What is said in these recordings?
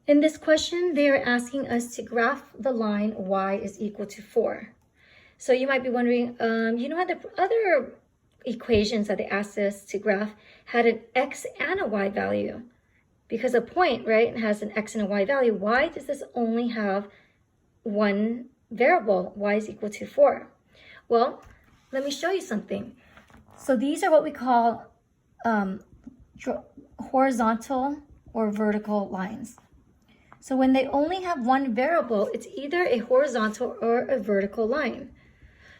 In this question, they are asking us to graph the line y is equal to 4. So you might be wondering, you know how the other equations that they asked us to graph had an x and a y value? Because a point, right, has an x and a y value. Why does this only have one variable, y is equal to 4? Well, let me show you something. So these are what we call horizontal or vertical lines. So when they only have one variable, it's either a horizontal or a vertical line.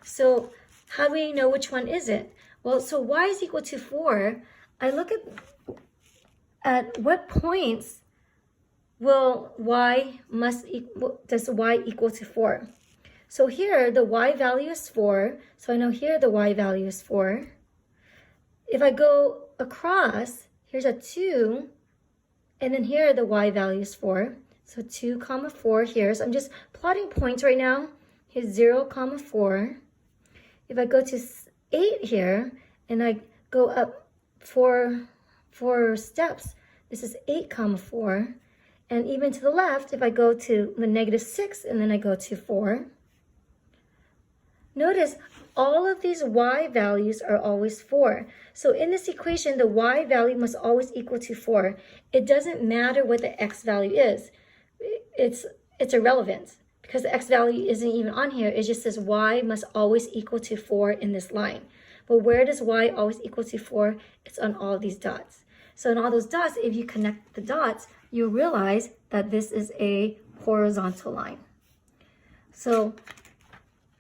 So how do we know which one is it? Well, so y is equal to 4. I look at what points does y equal to 4? So here the y value is 4. So I know here the y value is 4. If I go across, here's a 2, and then here the y value is 4. So 2, 4 here. So I'm just plotting points right now. Here's 0, 4. If I go to 8 here, and I go up 4 steps, this is 8, 4. And even to the left, if I go to the -6 and then I go to 4, notice all of these y values are always 4. So in this equation, the y value must always equal to 4. It doesn't matter what the x value is. It's irrelevant because the x value isn't even on here. It just says y must always equal to 4 in this line. But where does y always equal to 4? It's on all these dots. So in all those dots, if you connect the dots, you'll realize that this is a horizontal line. So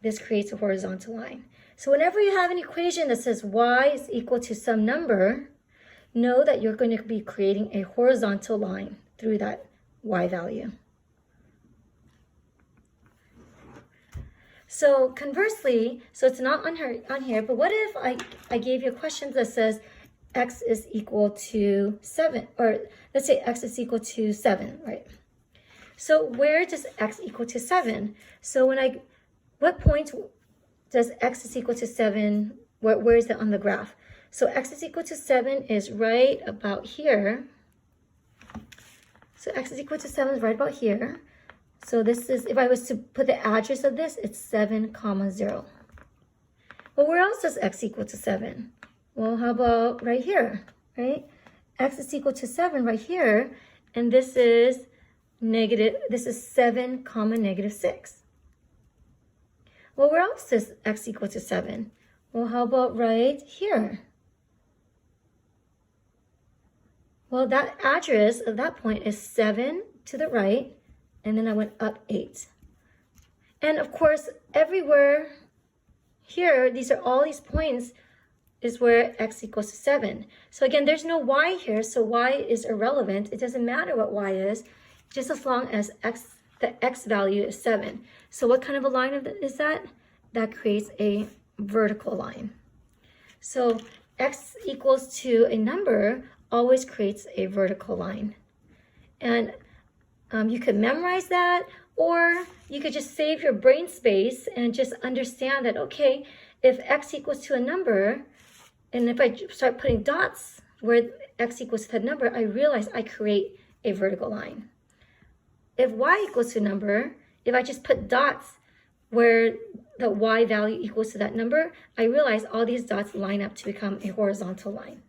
this creates a horizontal line. So whenever you have an equation that says y is equal to some number, know that you're going to be creating a horizontal line through that y value. So conversely, so it's not on here, but what if I gave you a question that says x is equal to 7, or let's say x is equal to 7, right? So where does x equal to 7? So what point does x is equal to 7, where is that on the graph? So x is equal to 7 is right about here. So x is equal to 7 is right about here. So this is, if I was to put the address of this, it's 7, 0. Well, where else does x equal to 7? Well, how about right here, right? X is equal to 7 right here, and this is 7, -6. Well, where else does x equal to 7? Well, how about right here? Well, that address of that point is 7 to the right, and then I went up 8. And of course, everywhere here, all these points is where x equals to 7. So again, there's no y here, so y is irrelevant. It doesn't matter what y is, just as long as the x value is 7. So what kind of a line is that? That creates a vertical line. So x equals to a number always creates a vertical line. And you could memorize that, or you could just save your brain space and just understand that, okay, if x equals to a number, and if I start putting dots where x equals to that number, I realize I create a vertical line. If y equals to a number, if I just put dots where the y value equals to that number, I realize all these dots line up to become a horizontal line.